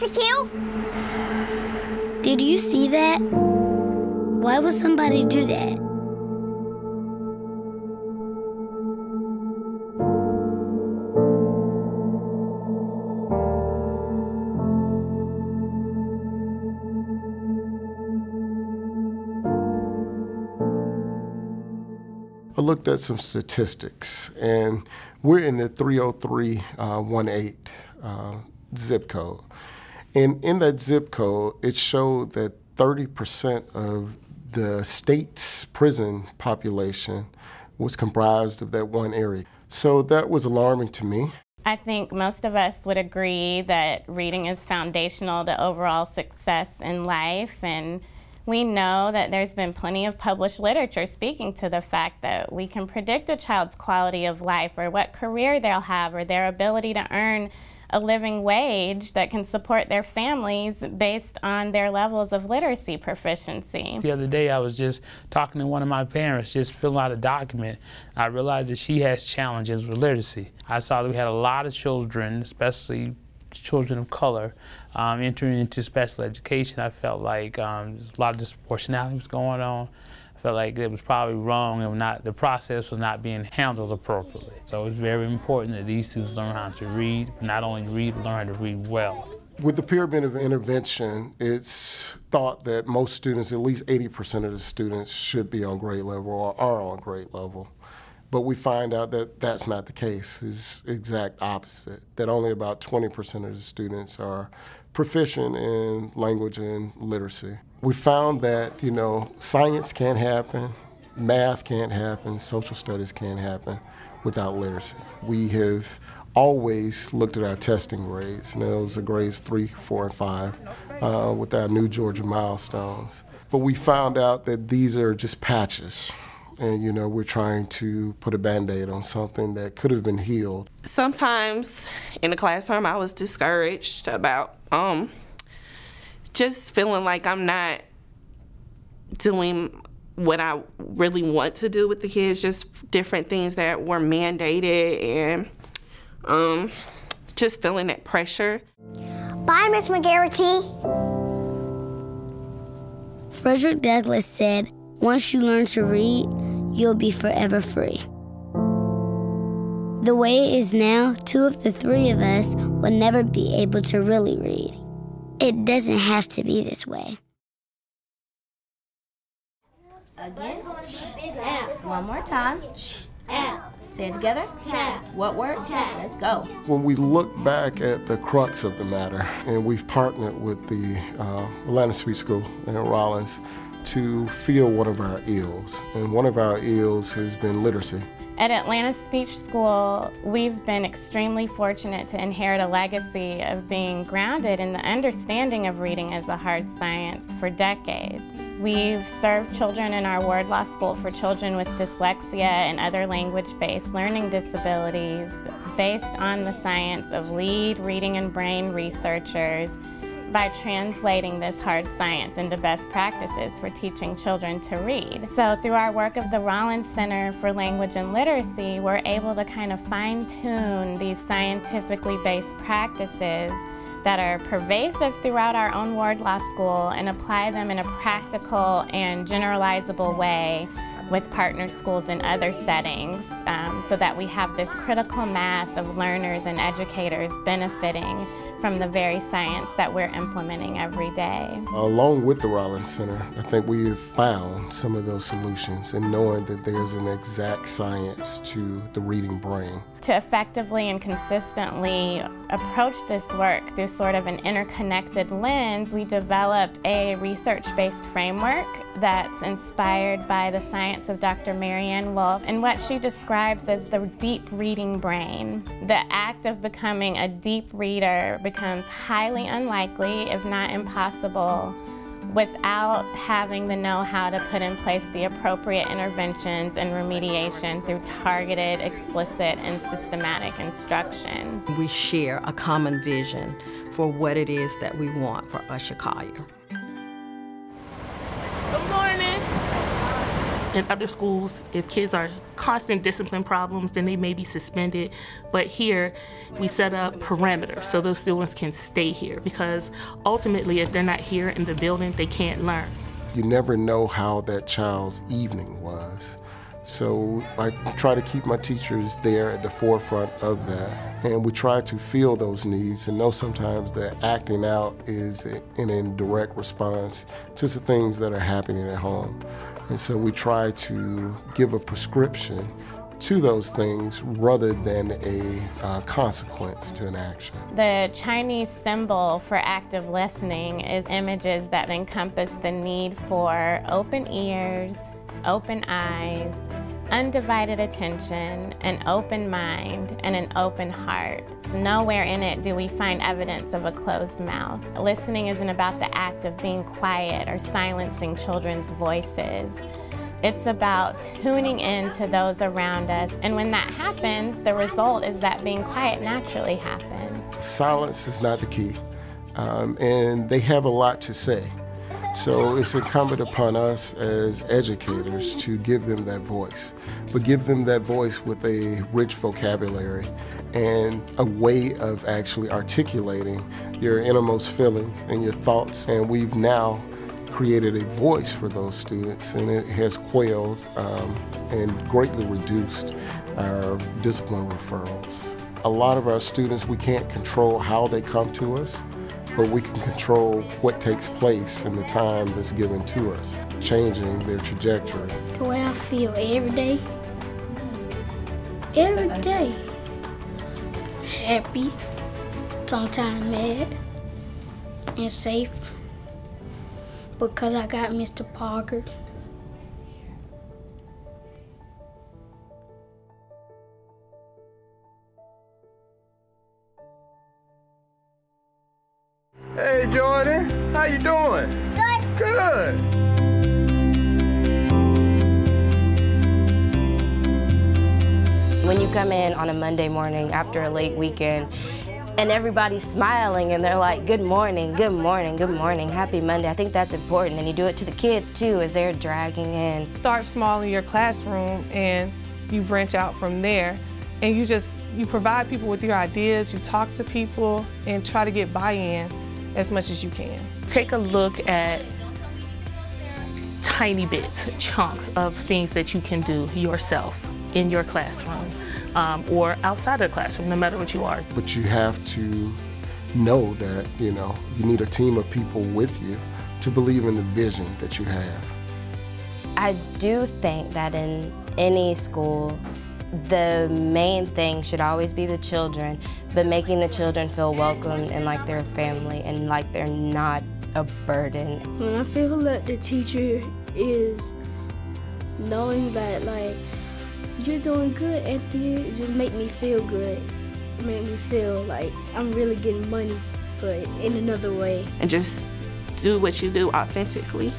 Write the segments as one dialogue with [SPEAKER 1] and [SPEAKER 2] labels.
[SPEAKER 1] Shaquille? Did you see that? Why would somebody do that?
[SPEAKER 2] I looked at some statistics, and we're in the 30318 zip code. And in that zip code, it showed that 30% of the state's prison population was comprised of that one area. So that was alarming to me.
[SPEAKER 3] I think most of us would agree that reading is foundational to overall success in life, and we know that there's been plenty of published literature speaking to the fact that we can predict a child's quality of life or what career they'll have or their ability to earn a living wage that can support their families based on their levels of literacy proficiency.
[SPEAKER 4] The other day I was just talking to one of my parents, just filling out a document. I realized that she has challenges with literacy. I saw that we had a lot of children, especially children of color, entering into special education. I felt like there's a lot of disproportionality was going on. I felt like it was probably wrong and the process was not being handled appropriately. So it's very important that these students learn how to read, but not only read, but learn how to read well.
[SPEAKER 2] With the pyramid of intervention, it's thought that most students, at least 80% of the students, should be on grade level or are on grade level. But we find out that that's not the case. It's the exact opposite, that only about 20% of the students are proficient in language and literacy. We found that, science can't happen, math can't happen, social studies can't happen without literacy. We have always looked at our testing grades, and those are grades 3, 4, and 5 with our new Georgia milestones. But we found out that these are just patches. And, we're trying to put a Band-Aid on something that could have been healed.
[SPEAKER 5] Sometimes in the classroom, I was discouraged about just feeling like I'm not doing what I really want to do with the kids, just different things that were mandated and just feeling that pressure.
[SPEAKER 1] Bye, Miss McGarity. Frederick Douglass said, "Once you learn to read, you'll be forever free." The way it is now, 2 of the 3 of us will never be able to really read. It doesn't have to be this way.
[SPEAKER 6] Again. One more time. Say it together. What word? Let's go.
[SPEAKER 2] When we look back at the crux of the matter, and we've partnered with the Atlanta Speech School in Rollins to fill one of our ills, and one of our ills has been literacy.
[SPEAKER 3] At Atlanta Speech School, we've been extremely fortunate to inherit a legacy of being grounded in the understanding of reading as a hard science for decades. We've served children in our Wardlaw School for children with dyslexia and other language-based learning disabilities based on the science of lead reading and brain researchers by translating this hard science into best practices for teaching children to read. So through our work of the Rollins Center for Language and Literacy, we're able to kind of fine-tune these scientifically based practices that are pervasive throughout our own Wardlaw School and apply them in a practical and generalizable way with partner schools in other settings so that we have this critical mass of learners and educators benefiting from the very science that we're implementing every day.
[SPEAKER 2] Along with the Rollins Center, I think we have found some of those solutions in knowing that there's an exact science to the reading brain.
[SPEAKER 3] To effectively and consistently approach this work through sort of an interconnected lens, we developed a research-based framework that's inspired by the science of Dr. Marianne Wolf and what she describes as the deep reading brain. The act of becoming a deep reader becomes highly unlikely, if not impossible, without having the know-how to put in place the appropriate interventions and remediation through targeted, explicit, and systematic instruction.
[SPEAKER 7] We share a common vision for what it is that we want for Usher Collier.
[SPEAKER 5] Good morning.
[SPEAKER 8] In other schools, if kids are constant discipline problems, then they may be suspended. But here, we set up perimeters so those students can stay here, because ultimately, if they're not here in the building, they can't learn.
[SPEAKER 2] You never know how that child's evening was. So I try to keep my teachers there at the forefront of that. And we try to feel those needs and know sometimes that acting out is in a direct response to the things that are happening at home. And so we try to give a prescription to those things rather than a consequence to an action.
[SPEAKER 3] The Chinese symbol for active listening is images that encompass the need for open ears, open eyes, undivided attention, an open mind, and an open heart. Nowhere in it do we find evidence of a closed mouth. Listening isn't about the act of being quiet or silencing children's voices. It's about tuning in to those around us, and when that happens, the result is that being quiet naturally happens.
[SPEAKER 2] Silence is not the key, and they have a lot to say. So it's incumbent upon us as educators to give them that voice, but give them that voice with a rich vocabulary and a way of actually articulating your innermost feelings and your thoughts. And we've now created a voice for those students, and it has quelled and greatly reduced our discipline referrals. A lot of our students, we can't control how they come to us, but we can control what takes place in the time that's given to us, changing their trajectory.
[SPEAKER 1] The way I feel every day. Every day. Happy, sometimes mad, and safe, because I got Mr. Parker.
[SPEAKER 9] Hey Jordan, how you doing? Good. Good.
[SPEAKER 6] When you come in on a Monday morning after a late weekend and everybody's smiling and they're like, good morning, good morning, good morning, happy Monday. I think that's important, and you do it to the kids too as they're dragging in.
[SPEAKER 10] Start small in your classroom and you branch out from there, and you provide people with your ideas, you talk to people and try to get buy-in as much as you can.
[SPEAKER 8] Take a look at tiny bits, chunks of things that you can do yourself in your classroom or outside of the classroom, no matter what you are.
[SPEAKER 2] But you have to know that, you need a team of people with you to believe in the vision that you have.
[SPEAKER 6] I do think that in any school, the main thing should always be the children, but making the children feel welcome and like they're a family and like they're not a burden.
[SPEAKER 1] When I feel like the teacher is knowing that, like, you're doing good at the end, it just make me feel good. It make me feel like I'm really getting money, but in another way.
[SPEAKER 5] And just do what you do authentically.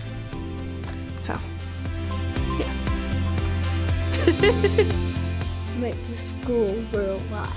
[SPEAKER 5] So, yeah.
[SPEAKER 1] Make the school worldwide.